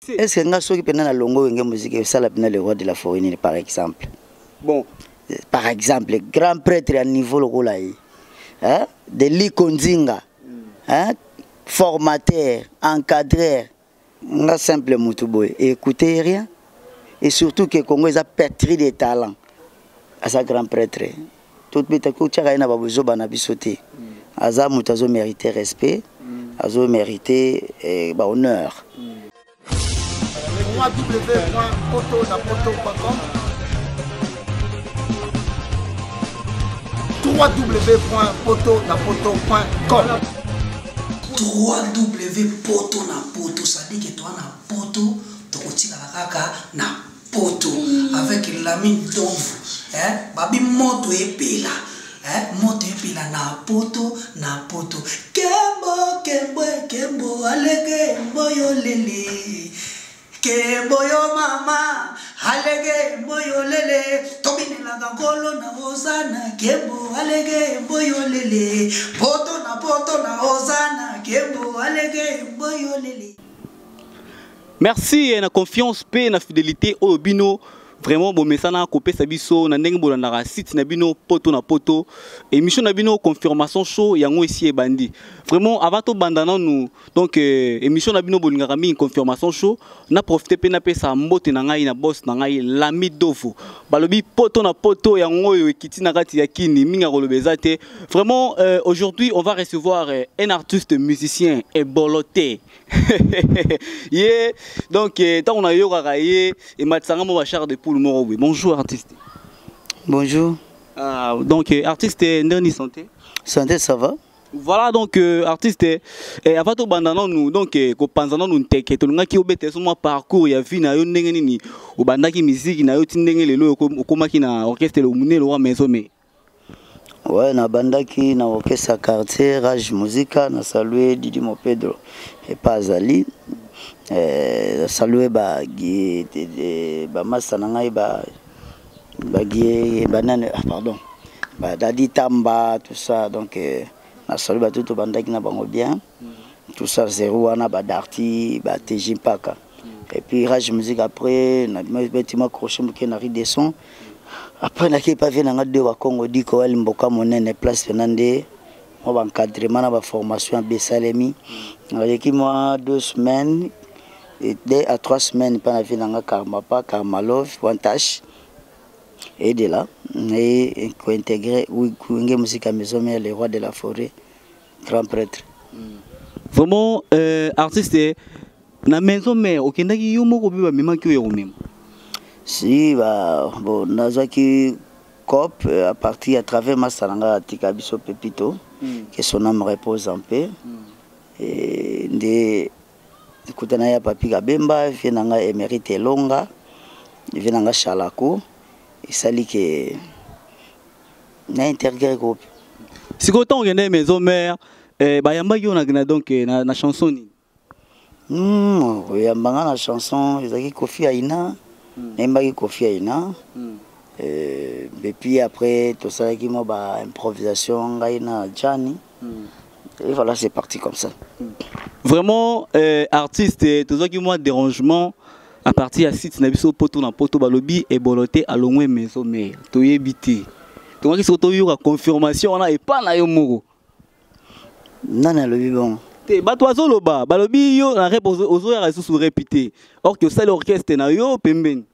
Est-ce que nga soki pena na longo ngé musique ça la pena le roi de la forêt par exemple. Bon, par exemple, grand prêtre à niveau locolaï. Hein? De l'Ikonzinga. Hein? Formateur, encadreur. Nga simple mutuboy. Écoutez rien. Et surtout que Congo est pétri de talent. À sa grand prêtre. Tout le monde a na babuzo banabisoté. Aza mutazo mérité respect. Azo mérité honneur. www.potonapoto.com www.potonapoto.com www.potonapoto, ça dit que toi na poto, tu kotika kaka na poto avec l'ami d'ombre, hein, babi moto epela, hein, moto epela na poto, kembo kembo kembo alege mboyo lele, kembo yo mama alege mboyo lele, tobine la gangolo na osana, kembo alege mboyo lele, poto na osana, kembo alege mboyo lele. merci et la confiance, paix, la fidélité au bino. Vraiment bon message na kopé sabiso na ndenge bolanda site na bino poto na poto émission na bino confirmation show yango ici et bandi vraiment avant to bandana nous donc émission na bino bolinga kami confirmation show na profiter pe na pesa mbote na ngai na boss na ngai Lami Dovo balobi poto na poto yango yo ekiti na kati ya kini minga kolobeza te vraiment aujourd'hui on va recevoir un artiste musicien et boloté yeah donc tant on a yo kakaye et matsanga mo bachar de poule moro. Bonjour artiste. Bonjour. Donc artiste Ndeni santé. Santé ça va. Voilà donc artiste avant to bandana nous donc ko panzana nous teke to ngaki obete so parcours ya vie na yo ndenge nini obandaki musique na yo tindenge lelo okomaki na orchestre le munelo wa maison mais ouais na bandaki na orchestre quartier Rage Musica na saluer Didi Mo Pedro et pas Ali saluer ba massa na ngai ba guié banane pardon ba Dadi Tamba tout ça donc na saluer ba tout bandaki na bango bien tout ça zéro wana ba Darty ba TJ Mpaka et puis Rage Musique après na bâtiment crochet mouké na ride son après na ki pas vient na deux wa Congo dit ko el mboka monene place Fernandé on va encadrement na ba formation à Bessalemi avec moi 2 semaines et 2 à 3 semaines pendant vie dans Karma pas Karmalov one tâche et de là et co intégrer oui musique à maison mais les rois de la forêt grand prêtre vraiment artiste na maison mais okendaki yo moko biba memaki yo même si bah bon nazaki cop à partir à travers ma salanga tikabiso Pepito que son âme repose en paix et de kutana ya papi Kabemba vienanga émérite longa vienanga Chalako et sali que na intégré groupe si autant on est maison mère ba yamba yo na donc na chanson ni yamba na chanson ezaki Kofi Aina nembaki Kofi Aina et puis après tout ça qui m'a ba improvisation ngai na Jani et voilà c'est parti comme ça. Vraiment artiste tout ça qui moi dérangement à partir à site na biso poto na poto balobi et boloté à longwe maison mais to yebité to ngaki soto yo ka confirmation na et pas na yo moko nana lobi bon te bato azoloba balobi yo na repose ozo ya sous répéter or que c'est l'orchestre na yo pembeni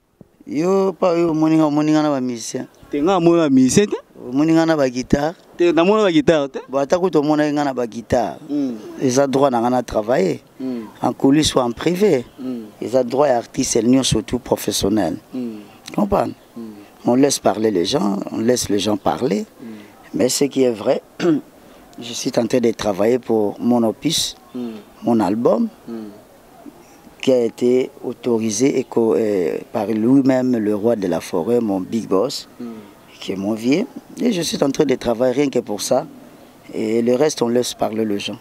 yo pa yo moninga na ba musicien te nga mona musicien te moninga na ba guitare te na mona ba guitare te bon ata ko to mona nga na ba guitare ils ont droit na travailler en coulisses ou en privé ils ont droit à artiste et surtout professionnel comprendre on laisse parler les gens on laisse les gens parler mais ce qui est vrai je suis en train de travailler pour mon opus mon album qui a été autorisé et par lui-même le roi de la forêt, mon big boss, qui est mon vieux. Et je suis en train de travailler rien que pour ça. Et le reste, on laisse parler les gens.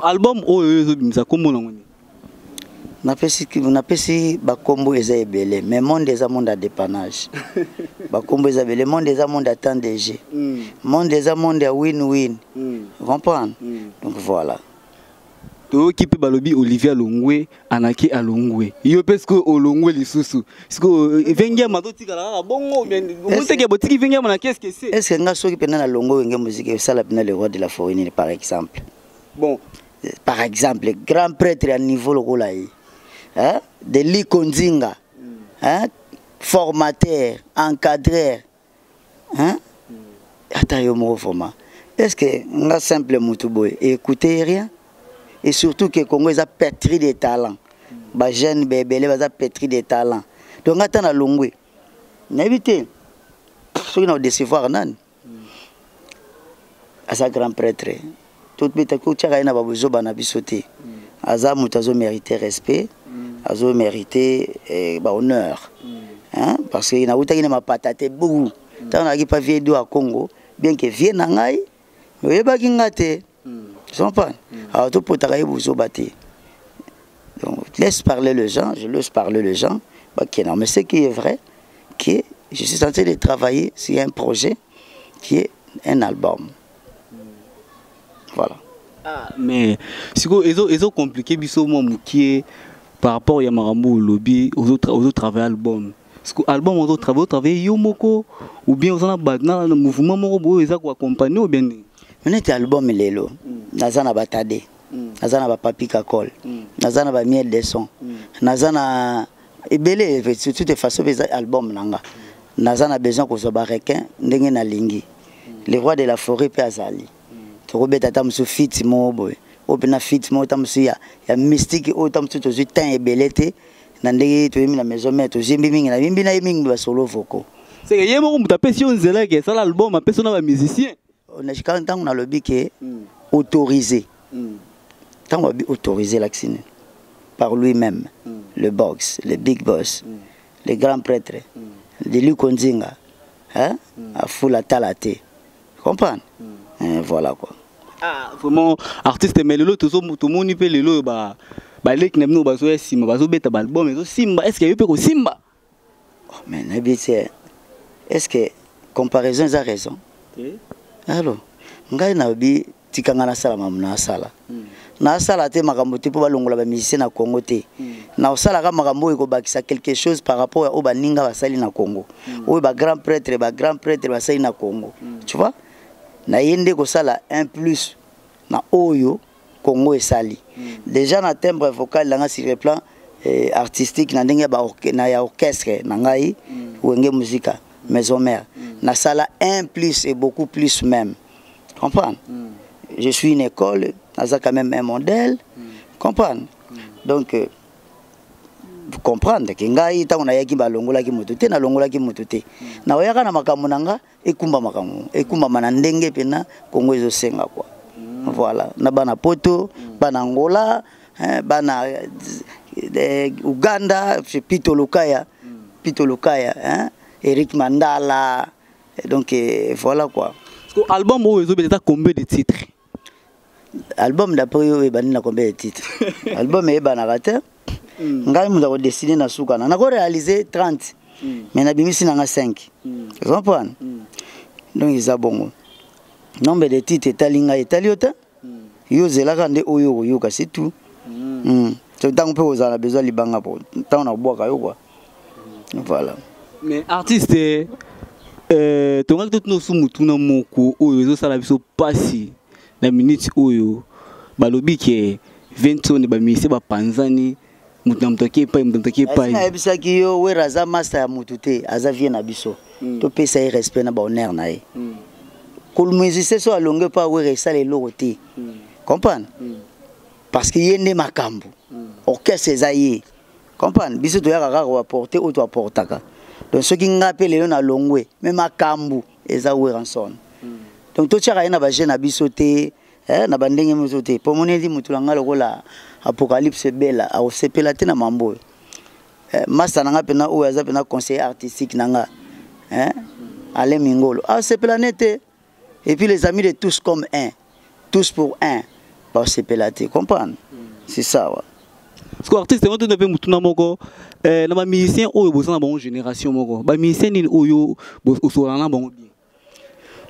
L'album, napesi bakombo eza ebele mais monde eza monde à dépannage bakombo eza ebele monde eza monde à temps de jeu monde eza monde à win-win comprendre donc voilà to qui peut balobi Olivier Alongwe anaki Alongwe yo parce que Olongwe lisusu parce que vengia matoti kala bongo bien monte ke botiki vengia mana qu'est-ce que c'est est-ce que nga soki pena na longo ngé musique ça la pena le roi de la forêt par exemple bon par exemple grand prêtre à niveau lokola yi hein de Likonzinga hein formateur encadreur hein ata yo mo format est-ce que nga simple mutuboy écoutez rien et surtout que Congo est pétri de talents. Ba jeune bébé est pétri de talents. Donc attends à Longwe. N'évitez. Ceux qui n'ont décevoir nan. À sa grand prêtre. Tout bête ko tchaka ina babuzo bana bisoté. Aza mutazo mériter respect, azo mériter honneur. Hein parce que ina utaki na mapatate beaucoup. Tant na ki pas vie do à Congo, bien que vie na ngai, mais ba ki ngate. Tu comprends? Alors tout pour travailler vous battre. Donc laisse parler les gens, je laisse parler les gens. Ok, non, mais ce qui est vrai, que je suis en train de travailler sur un projet qui est un album. Voilà. Ah, mais c'est compliqué qui est par rapport à Yamarambo lobby aux autres travail album. Parce que album aux autres travail yomoko ou bien aux autres mouvement moko ils ont accompagné ou bien. Notre album lelo nazana batade nazana ba papi kakol nazana ba miel de son nazana ebele de toute façon les albums nanga nazana besoin ko so ba requin ndenge na lingi le roi de la forêt pe azali to ko beta tam so fit mo boy opena fit mo tam so ya mystique o tam so to temps ebelete na ndenge to yimi na maison mais to jimbi mingi na bimbi na mingi ba solo voko c'est que yemo ko mutape si on zela que ça l'album a personne ba musicien on est quand on a le biquet autorisé. Tant on a autorisé l'accès par lui-même, le box, le big boss, les grands prêtres, de Likonzinga, hein, à fou la talate. Comprends? Voilà quoi. Ah, vraiment, artiste, mais le lot, tout le monde peut le lot, bah, les qui n'aiment pas Simba, bah, bête album, mais Simba, est-ce qu'il y a eu peu Simba? Mais est-ce que comparaison a raison? Alors, ngai na bi tikanga na sala mamna sala. Na sala te makambo te po balongola ba musicien na Congo te. Na osala ka makambo eko bakisa quelque chose par rapport au baninga basali na Congo. Ou ba grand prêtre basali na Congo. Tu vois? Na yende ko sala un plus na oyo Congo esali. Déjà na timbre vocal là sur le plan artistique na ndenge ba orchestre na ngai wenge musica maison mère. Na sala un plus et beaucoup plus même. Comprendre? Je suis une école, ça quand même un modèle. Comprendre? Donc vous comprendre que ngai ta on a yaki balongola ki mututé na longola ki mututé. Na oyaka na makambo nanga ekumba manandenge pena Congo ezo senga quoi. Voilà, na bana poto, bana Angola, bana Uganda, Pito Lukaya, hein, Eric Mandala. Donc voilà quoi. Album où ils ont combien de titres? Album d'après eux ils ont combien de titres? Album est banarate. Ngai nous avons décidé na suka na ko réaliser 30. Mais na bimisi na 5. Tu comprends? Donc ils a bon. Nombre de titres etalinga etaliota. Yo zelaka nde oyo yoka c'est tout. Tant peu aux a besoin libanga pour tant na boka yo quoi. Voilà. Mais artiste tonga tout no sumutu na moko oyo zo sala biso pasi na minute oyo balobi ke 20 ne ba misi ba panzani mutamtoke pa na ebisa ki yo we raza master ya mutute aza vie na biso to pesa y respect na ba honneur na ye kol musicien so alonge pa we resala loroté comprendre parce que yende makambo orchestre ezaye comprendre biso to yaka ka apporter ou to apportaka. Donc ceux qui n'appellent les na longwe même à Kambu eza ranson. Donc tout ça na ba jeune abisoté na bandenge musoté pour mon dit mutulanga lokola apocalypse bella a osepelate na mambo. Masa nanga pena o aza pena conseiller artistique nanga Alain Mingolo a sepelate et puis les amis de tous comme un, tous pour un, pas sepelate, comprendre? C'est ça ouais. Parce que artiste on te mutuna moko na ba musicien oyo bosana ba génération moko ba musicien ni oyo bosolana bango bien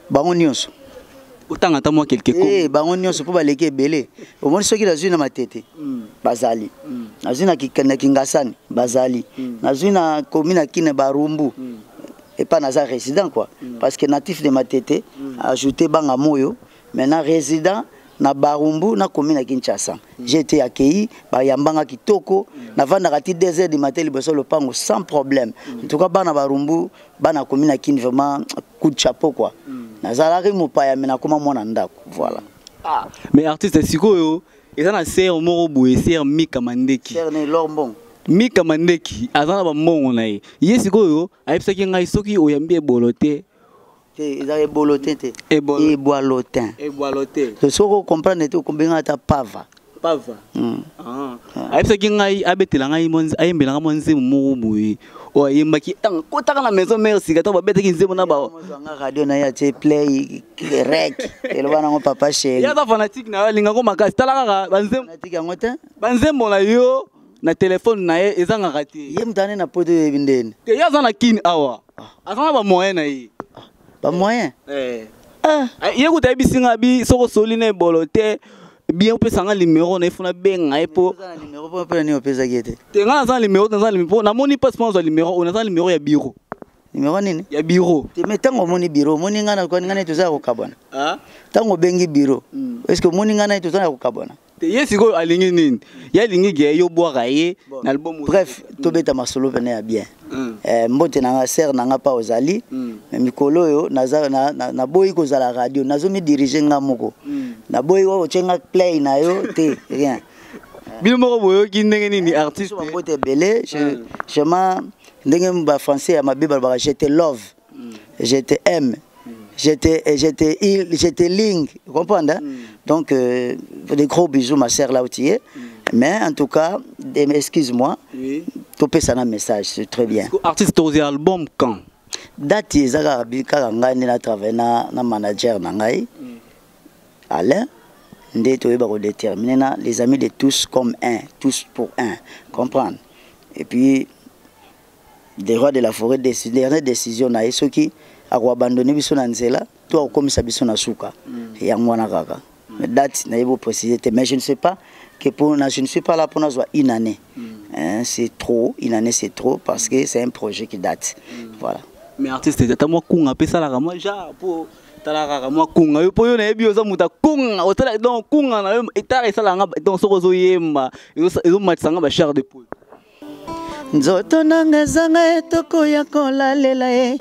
bango nyonso Autant à moi quelques coups. Eh, bah on y se peut pas les belé. Au moins ceux qui dans une matete. Bazali. Dans une kingasani. Bazali. Dans une commune qui ne barumbu. Et pas dans un résident quoi. Parce que natif de matete ajouté banga moyo. Maintenant résident na barumbu na commune Kinshasa. J'ai été accueilli par Yambanga Kitoko. Na vanda kati 2 heures du matin liboso le pango sans problème. En tout cas bana barumbu bana commune Kin vraiment coup de chapeau quoi. Nazalaki mopaya mena koma mwana ndako voilà. Ah mais artiste sikoyo ezana ser moko boye ser Mika Mandeki. Ser ne lorbon. Mika Mandeki azana ba mongo na ye. Ye sikoyo ayebisaki ngai soki oyambi ebolote. Te ezali ebolote te. Ebolotin. Ebolote. To soko comprendre te kombenga ta pava. Pava. Ah. Ayebisaki ngai abetela ngai monzi ayembela monzi moko boye. O yembaki tang kotaka na maison mère sigata ba betaki nzemo na ba. Nga radio na ya te play rec. Elo bana ngo papa chéri. Ya ta fanatique na linga ko makasi talaka banzemo. Fanatique yango te. Banzemo na yo na téléphone na ye ezanga kati. Ye mutane na poto ebindene. Te ya zana kin awa. Azana ba moyen na ye. Ba moyen. Ye kuta bisinga bi soko soline bolote. Bien peut sanga numéro na ifuna benga epo numéro pour ni opesa gete te ngana za numéro na moni passeport za numéro on a numéro ya bureau nini ya bureau te metango moni bureau moni ngana ko ngana tuza ko kabona tango bengi bureau est-ce que moni ngana tuza ko kabona te yesiko alingi nini ya lingi ge yo boira ye na album bref to beta masolo pene ya bien mbote na nga ser na nga pa ozali mikolo yo na boyi ko za la radio nazo mi diriger nga moko na boyi wo chenga play na yo te rien bino moko boyo ki ndenge nini artiste mbote belé je ma ndenge ba français ya mabiba ba je te love je te aime j'étais Ling, vous comprenez? Donc, des gros bisous, ma sœur là où tu es. Mais en tout cas, excuse-moi, tu peux ça un message, c'est très bien. Artiste aux albums quand? Date, ils ont travaillé na manager nangai. Alain, déterminer les amis de tous comme un, tous pour un, comprendre? Et puis, des rois de la forêt, dernière décision, ceux qui a abandonné biso na nzela toi comme ça biso na suka ya mwana kaka mais date na yebo préciser mais je ne sais pas que je ne suis pas là pour nous une année c'est trop une année c'est trop parce que c'est un projet qui date voilà mais artiste tata moi kunga pesa la moi ja pour talaka moi kunga yo po yo na yebi oza muta kunga otala donc kunga na yo etare sala nga donc sokozo yemba ezo matsanga ba char de poule nzoto nanga ezanga etoko ya kolalela ye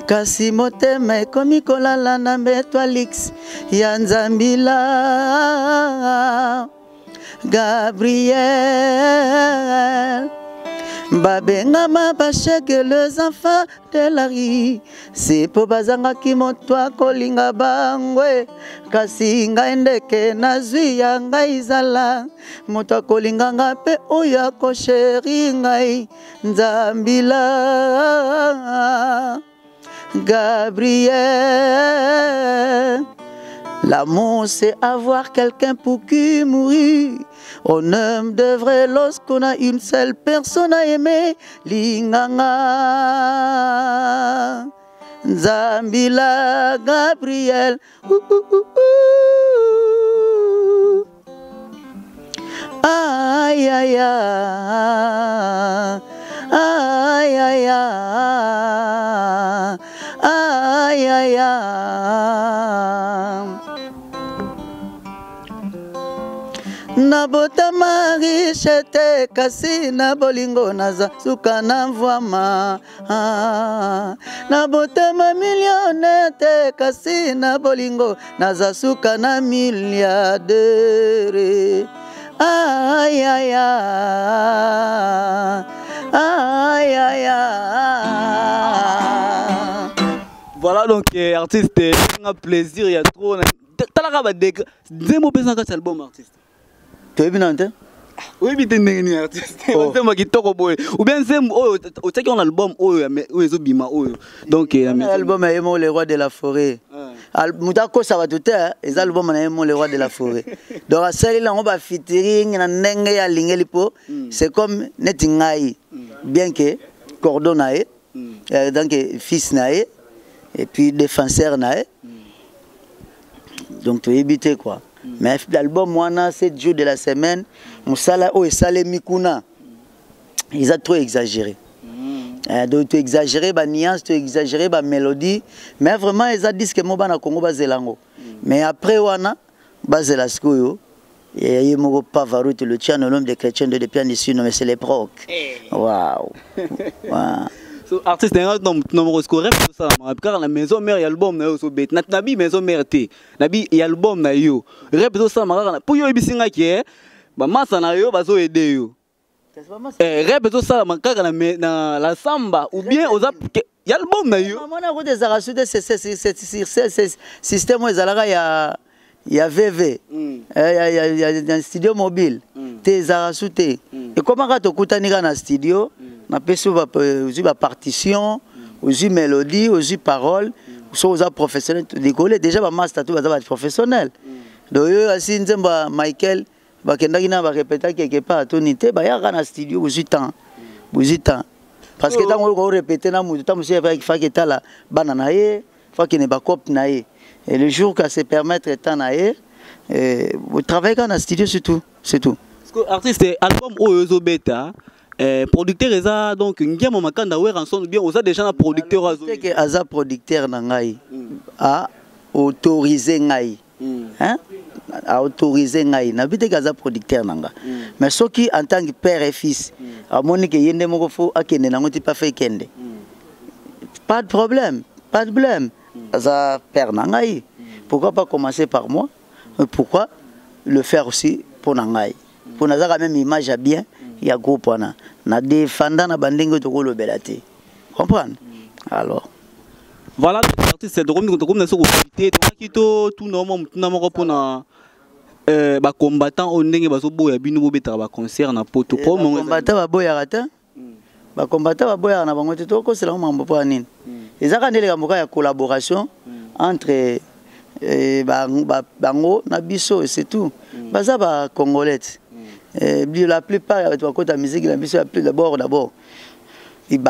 kasi motema ekomi kolala na mbeto alix ya nzambila Gabriel babengama bacheke les enfants de la rue c'est po bazangaki moto akolinga bangwe kasi ngai ndeke nazwi ya ngai zala moto akolinganga mpe oyo akosheri ngai nzambila Gabriel. L'amour c'est avoir quelqu'un pour qui mourir. On aime de vrai lorsqu'on a une seule personne à aimer. Linganga Nzambila Gabriel. Aïe aïe aïe. Aïe aïe aïe aïe aïe. Nabota marichete kasi na bolingo naza suka na mvwama nabota ma millionnaire kasi na bolingo naza suka na milliardaire. Aïe aïe aïe aïe aïe. Voilà donc artiste un plaisir il y a trop talaka ba dek zemo pesa ka album artiste tu bien entend oui bien ndenge artiste on fait makitoko boy ou bien zemo o taki on album o ezo bima o donc l'album est le roi de la forêt mutako ça va tout les albums est le roi de la forêt donc celle là on va featuring na ndenge ya lingeli po c'est comme netingai bien que coordonné donc fils nae et puis défenseur nae Donc tu éviter quoi. Mais l'album moi 7 jours de la semaine, Moussala oh et Salé Mikuna. Ils ont trop exagéré. Donc tu exagéré ba nuance, tu exagéré ba mélodie, mais vraiment ils ont dit que moi na Congo bazelango. Mais après wana bazelasko yo et mo pas varoute le tien l'homme des chrétiens de piano ici non mais c'est les proc. Waouh. So artiste nga no score rap ça car la maison mère album na yo so bet nabi maison mère té nabi album na yo rap ça makaka pour yo ebisinga ki ba masa na yo bazo aider yo rap ça makaka na la samba ou bien aux album na yo mona ko des arrachés de ce système aux alaka il y a VV il y a un studio mobile tes arrachés et comment ka to kutanika na studio na peso ba partition aussi mélodie aussi parole so aux professionnels décoller déjà ba master tout ba professionnel donc asi nzemba Michael ba kendaki na ba répéter quelque part tonité ba ya na studio aussi temps parce que tant on répéter na mutu tant monsieur fa que tala bana na ye fa que ne ba cop na ye et le jour qu'à se permettre étant na ye vous travaillez dans le studio surtout c'est tout parce que artiste album oyo beta producteur eza donc ngemo makanda wer ensemble bien oza déjà na producteur azo que aza producteur na ngai a autorisé ngai hein a autorisé ngai na bité aza producteur na nga mais soki en tant que père et fils a moni que yende moko fo akende na ngoti pas fait kende pas de problème aza père na ngai pourquoi pas commencer par moi pourquoi le faire aussi pour na ngai pour naza quand même image à bien il y a groupe na défendant na bandingo to ko belate comprendre alors voilà l'artiste c'est comme na so ko qualité to tout normalement na moko pona ba combattant o ndenge bazo boya bino bo betaka ba concert na poto ko mo combattant ba boya rata ba combattant ba boya na bango to ko c'est la mambo pa nini ezaka ndele kamboka ya collaboration entre bango na biso et c'est tout baza ba congolais la plupart de la musique d'abord il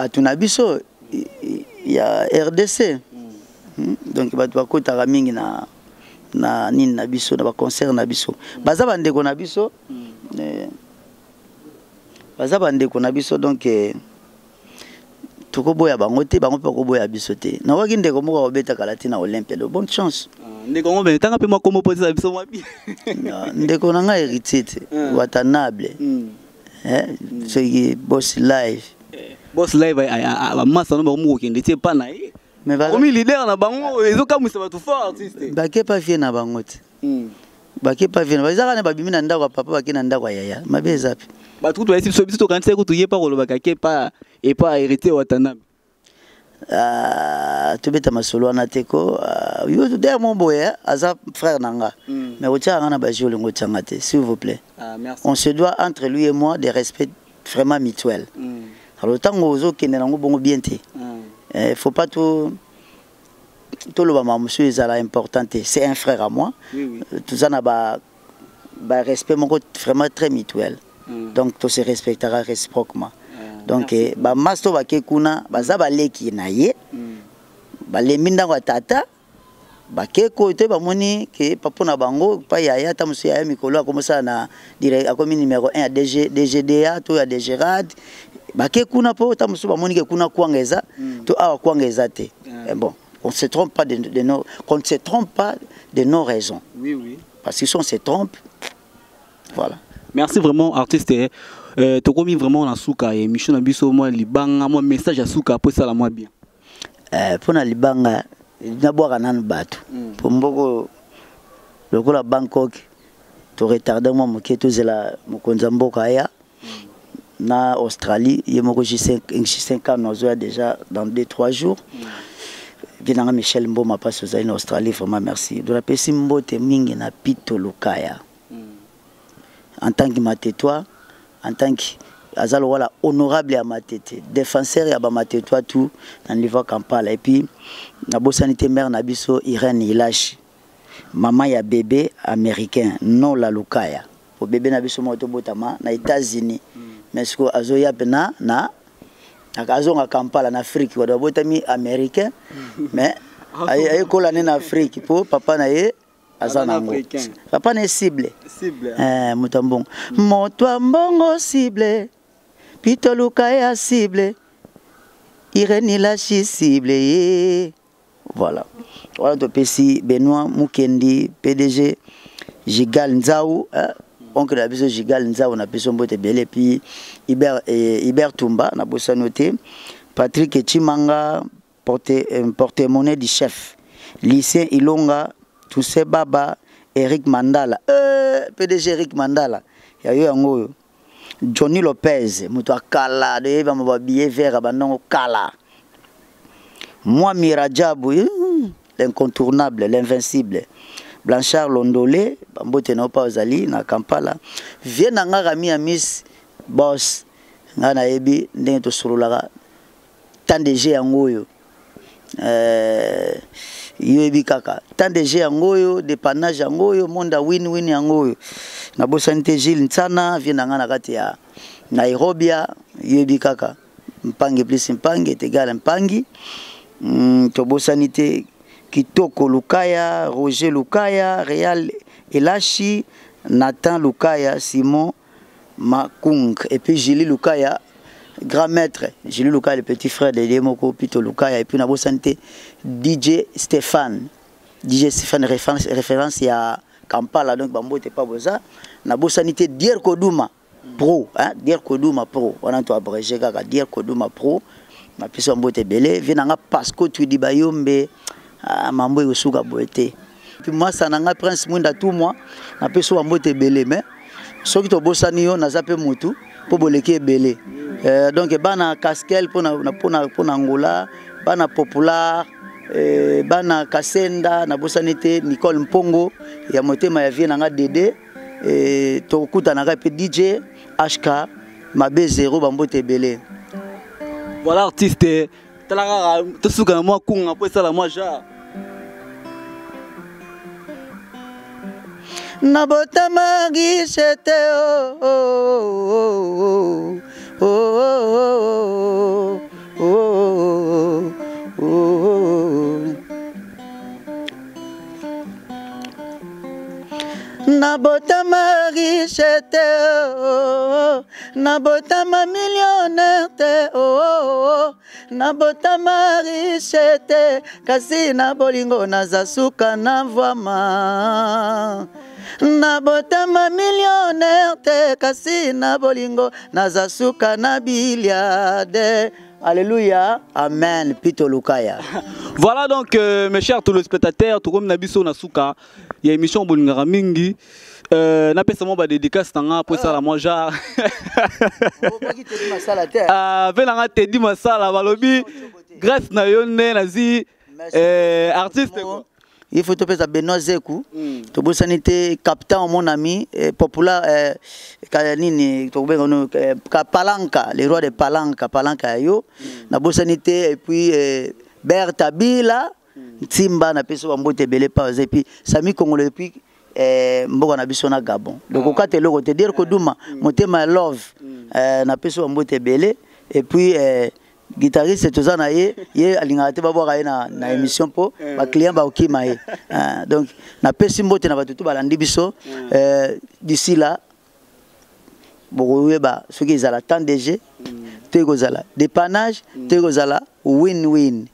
y a RDC donc il y a mingi na nini na biso na ba concert na biso baza bandeko na biso donc toko boya bango te bango pa ko boya biso te na waki ndeko moko obeta kalati na Olympia de bonne chance ndeko ngo be tanga pe moi comme poser biso moi bi ndeko na nga héritier te watanable c'est boss live ba massa no ba mu ko ndete pa na ye mais comme leader na bango ezoka musa ba tout fort artiste ba ke pa vie na bango te ba ke pa vie na ba zaka na ba bimi na ndako papa ba ke na ndako yaya mabe zapi ba tout to esi so biso to kanse ko to ye pa ko lo ba ke pa et pas hérité watanabe tu beta masolo na teko yo der mon boy aza frère nanga mais otia ngana ba joli ngotanga te s'il vous plaît merci on se doit entre lui et moi des respects vraiment mutuels alors tango ozo kende nango bongo bien te faut pas tout le maman monsieur ezala important c'est un frère à moi tout ça na ba respect moko vraiment très mutuel donc tout se respectera réciproquement donc ba masto ba kekuna baza baleki na ye ba leminda wa tata ba keko te ba moni ke papa na bango pa yaya ta musu ya mikolo akomosa na direct akomi numéro 1 à DGDA to ya DGRAD ba kekuna po ta musu ba moni ke kuna kwangeza to awa kwangeza te bon on se trompe pas qu'on ne se trompe pas de nos raisons parce que si on se trompe voilà merci vraiment artiste tokomi vraiment na suka et mission na biso moi libanga moi message à suka pour ça la moi bien pour na libanga na boka nanu bato pour mboko lokola Bangkok to retarder moi moketo zela mokonza mboka ya na Australie il moko J5 ans nous déjà dans 2-3 jours binanga Michel Mboma passe aux en Australie vraiment merci de la pesi mbote mingi na Pito Lukaya en tant que matétois en tant que azalo wala honorable à matete défenseur ya ba matétois tout dans niveau Kampala et puis na bosanité mère na biso Irène Ilashi maman ya bébé américain non la Lukaya pour bébé na biso moto botama na États-Unis mais ce que azoya pena na akazonga Kampala na Afrique wa botami américain mais ay ko la en Afrique pour papa na ye azanango papa ne cible mutambongo moto mbongo cible pito luka ya cible ireni la cible voilà voilà to pesi Benoît Mukendi PDG Gigal Nzau oncle la biso Gigal Nzau na biso mbote belé puis Hubert Tumba na bossa noté Patrick Chimanga porte-monnaie du chef lycée Ilonga Toussé Baba Eric Mandala PDG Eric Mandala ya yo yango Johnny Lopez muto akala de ba mo billet vert abandon kala moi Mirajabu l'incontournable l'invincible Blanchard Londolé bambote na pa ozali na Kampala vient na nga rami ya Miss Boss nga na yebi ndenge to sololaka tant de G yango yo yebi kaka tant de G yango yo dépannage yango yo monda win-win yango yo na bosanité Gilles Ntsana vient na nga na kati ya Nairobi yebi kaka mpangi plus mpangi est égal mpangi to bosanité Kitoko Lukaya, Roger Lukaya, Réal Elachi, Nathan Lukaya, Simon Makung, et puis Julie Lukaya, grand maître, Julie Lukaya, le petit frère de Demoko, Pito Lukaya, et puis Nabo Santé, DJ Stéphane, référence à Kampala, donc Bambo n'était pas besoin. Nabo Santé, Dier Koduma Pro, hein, Dier Koduma Pro, on a tout abrégé, Dier Koduma Pro, ma puissance Bambo était belé, vient Pasco Tudibayombe. Mambo yosuka boete puis moi ça nanga prince mwinda tout moi na peso mbote belé mais soki to bosani yo na zape mutu po boleke belé donc bana Kaskel pona Angola bana Popular bana Kasenda na bosanité Nicole Mpongo ya motema ya vie nanga Dede to kuta nanga pe DJ HK mabe 0 bambote belé voilà artiste talaka to suka moi kunga po sala moi ja Nabota magi chete Nabota magi chete Nabota ma millionnaire te Nabota ma richete kasi na bolingo nazasuka na vwama Nabota ma millionnaire te kasi na bolingo nazasuka na biliade. Alléluia, amen, Pito Lukaya. Voilà donc mes chers téléspectateurs, tout comme Nabiso Nasuka, il y a une émission Bolingara Mingi. Na pesa mo ba dédicace tanga pour ça la moja. Venanga te di masala balobi grâce na yonne nazi artiste quoi. Il faut te pesa Benoît Zekou. To bosanité captain mon ami populaire nini to bengono Palanka, le roi de Palanka yo. Na bosanité et puis Bertha Bila Timba na peso mbote belé pa et puis Sami Congolais puis mboka na biso na Gabon. Donc okate loko te dire ko duma motema love na peso mbote belé et puis guitariste tout ça na ye alinga te babo ka na émission po ba client ba okima ye donc na pesi mbote na batutu balandi biso d'ici là bokoyeba soki ezala tant de jeu te kozala dépannage te kozala win-win.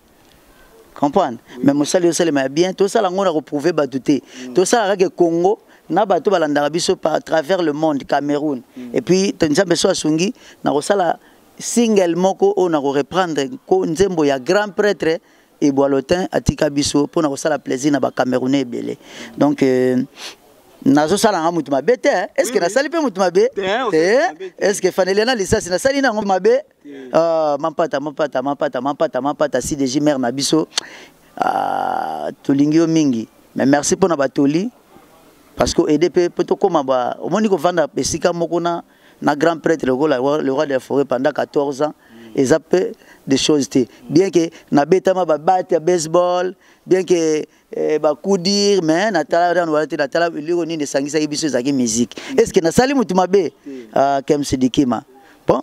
Comprendre mais mosali osalema bien tout ça ngona ko prouver batuté tout ça que Congo na bato balanda biso par travers le monde Cameroun et puis tanzambe so asungi na kosala single moko on a reprendre ko nzembo ya grand prêtre et boalotin atika biso pour na kosala plaisir na ba Camerounais belé donc nazo sala nga mutu mabe te est-ce que na sali pe mutu mabe est-ce que fanelena lisasi na sali na ngo mabe mampata si de jimer na biso tolingio mingi mais merci pour na batoli parce que EDP peut to koma ba omoni ko vanda pesika moko na grand prêtre le roi des forêts pendant 14 ans et ça peut des choses bien que na betama ba batte baseball bien que ba coudir mais na tala na tala lironi de sangisa biso za musique est-ce que na sali mutu mabe kem sidikima bon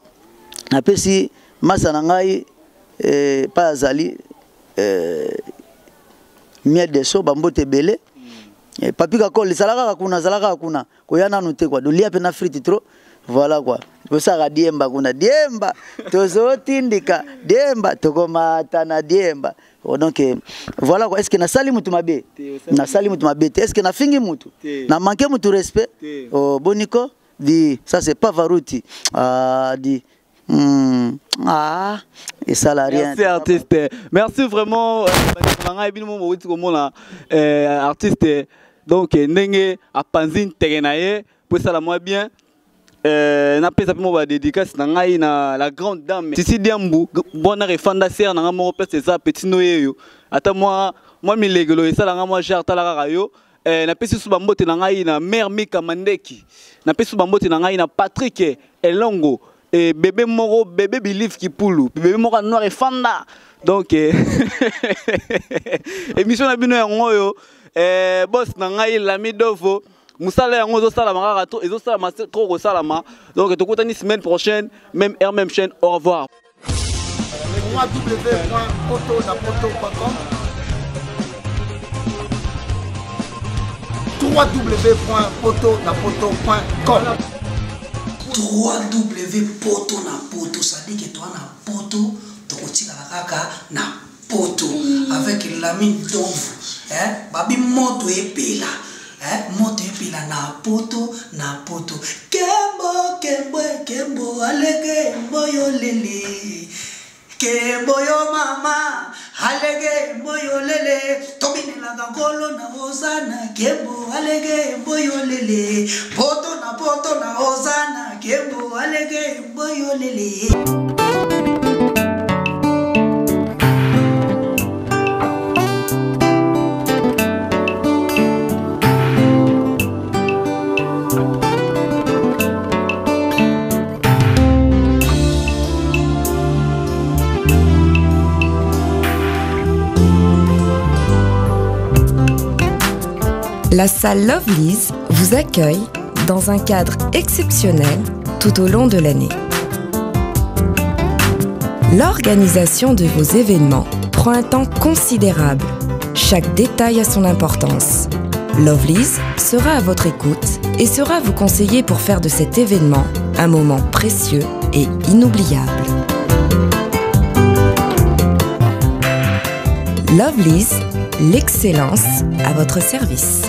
na pesi masa na ngai pa azali miel de so bambote belé papi kakole salaka kuna koyana noté quoi dolia pena frite trop voilà quoi ça diemba kuna diemba tozotindika diemba tokomata na diemba donc voilà quoi est-ce que na sali mutu mabe na sali mutu mabe est-ce que na fingi mutu na manquer mutu respect oh boniko dit ça c'est pas Varouti dit et ça la rien. Merci artiste. Merci vraiment artiste donc ndenge a panzine terenaye pour ça la moi bien na pesa pe mo ba dédicace na ngai na la grande dame Titi Diambu bona refanda ser na mo place ça petit noyeyo ata moi milegelo et ça la moi jar talaka rayo na pesi su bambote na ngai na mère Mika Mandeki na pesi su bambote na ngai na Patrick Elongo et bébé moro bébé Believe Kipulu bébé moro noir et fanda donc émission na bino yango boss na ngai Lami Dovo musala yango zo sala makaka to ezo sala ma trop ko salama donc tokutani semaine prochaine même heure même chaîne au revoir www.potonapoto.com www.potonapoto.com www.potonapoto, ça dit que toi na poto, tokotika kaka na poto avec Lami Dovo, babi moto epela, moto epela na poto kembo alege mboyo lele kembo yo mama alege mboyo lele tobine la gangolo na ozana kembo alege mboyo lele poto na ozana kembo alege mboyo lele. La salle Lovelyz vous accueille dans un cadre exceptionnel tout au long de l'année. L'organisation de vos événements prend un temps considérable. Chaque détail a son importance. Lovelyz sera à votre écoute et saura vous conseiller pour faire de cet événement un moment précieux et inoubliable. Lovelyz, l'excellence à votre service.